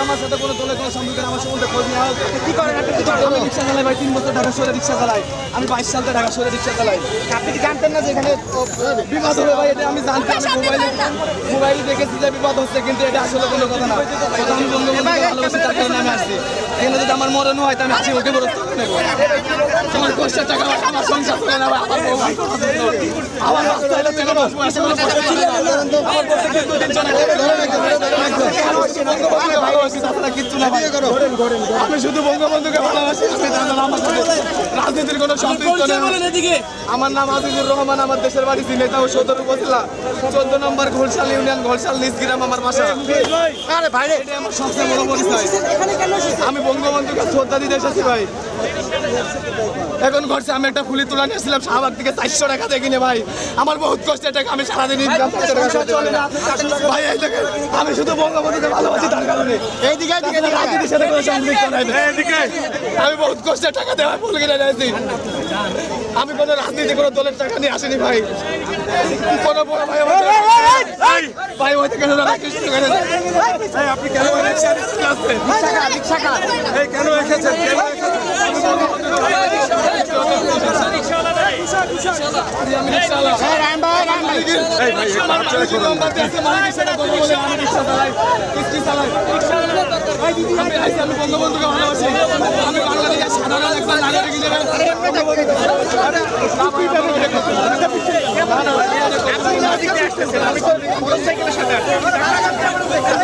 আমার সাথে কোনো দলের কোনো সম্পর্কে আমার সম্বন্ধে খোঁজ নেওয়া কি করেন? আমি রিক্সা চালাই ভাই, 3 বছর ঢাকা শহরে রিক্সা চালাই। আমি 22 সাল থেকে ঢাকা শহরে রিক্সা চালাই। আপনি কি জানতেন না যে এখানে বিপদ হবে ভাই? এটা আমি জানতাম, আমি মোবাইলে দেখেছি যে বিপদ হচ্ছে, কিন্তু এটা আসলে কোনো কথা না। আমি বঙ্গবন্ধুকে ভালোবাসি, তার কারণে আমি আসছি। এখানে যদি আমার মরণ হয়, আমি আসি ওকে বরফ নেব। আমার কষ্টের টাকা, আমার সংসার চলে না ভাই, আমার বউ ভাই আমার রাস্তা হলো 3 মাস বয়সে কোনো কষ্ট ছিল না। আমার করতে কিন্তু টেনশন আছে, বঙ্গবন্ধুকে ভালোবাসি, তাছাড়া কিচ্ছু না ভাই। আমি শুধু বঙ্গবন্ধুকে ভালোবাসি, আমি তাছাড়া আমার সাথে রাজনীতির কোনো সম্পৃক্ত নেই। আমার নাম আজিজুর রহমান, আমার দেশের বাড়ি নেতা ও সদর উপজেলা 14 নম্বর ঘোলশাল ইউনিয়ন, ঘোলশাল নিচগ্রাম আমার বাসা। আরে ভাই, এটা আমার সবচেয়ে বড় পরিচয়। আমি বঙ্গবন্ধুকে শ্রদ্ধা দিতে এসেছি ভাই। এখন ঘরছে আমি একটা ফুলি তোলা নিয়েছিলাম শাহবাগ থেকে 400 টাকা দিয়ে কিনে ভাই। আমার বহুত কষ্টের টাকা, আমি সারাদিন ইনকাম করতে ভাই। এই দেখেন, আমি শুধু বঙ্গবন্ধুকে ভালোবাসি, তার কারণে এইদিকে রাজনীতির সাথে কোনো সম্পৃক্ত নাই। আমি বহুত কষ্টের টাকা দেওয়া ফুল কিনে নিয়েছি। আমি কোনো রাজনীতি কোনো দলের টাকা নিয়ে আসিনি ভাই। কোনো বড় ভাই ভাই ওই থেকে আপনি কেন কেন রেখেছেন? আমি বঙ্গবন্ধুকে ভালোবাসি। আমি বাংলাদেশের সাধারণ একজন নাগরিক হিসেবে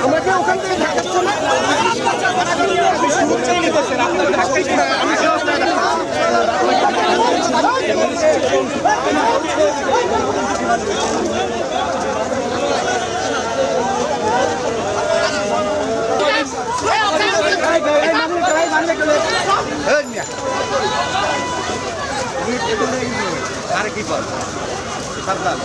আমাকে ওখান থেকে আরে কি কর সাবধান।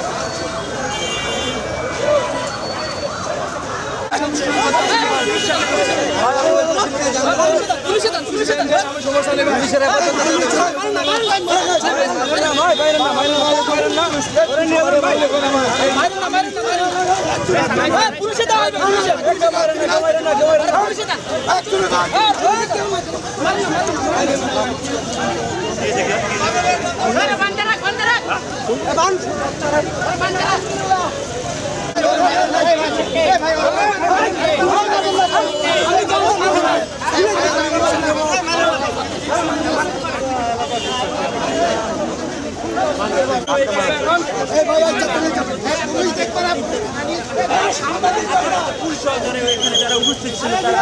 যারা উপস্থিত ছিল তারা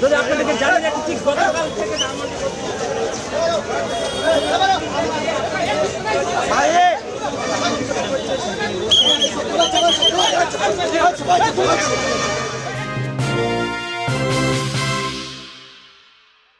যদি আপনাদেরকে জানেন ঠিক গতকাল থেকে ভাই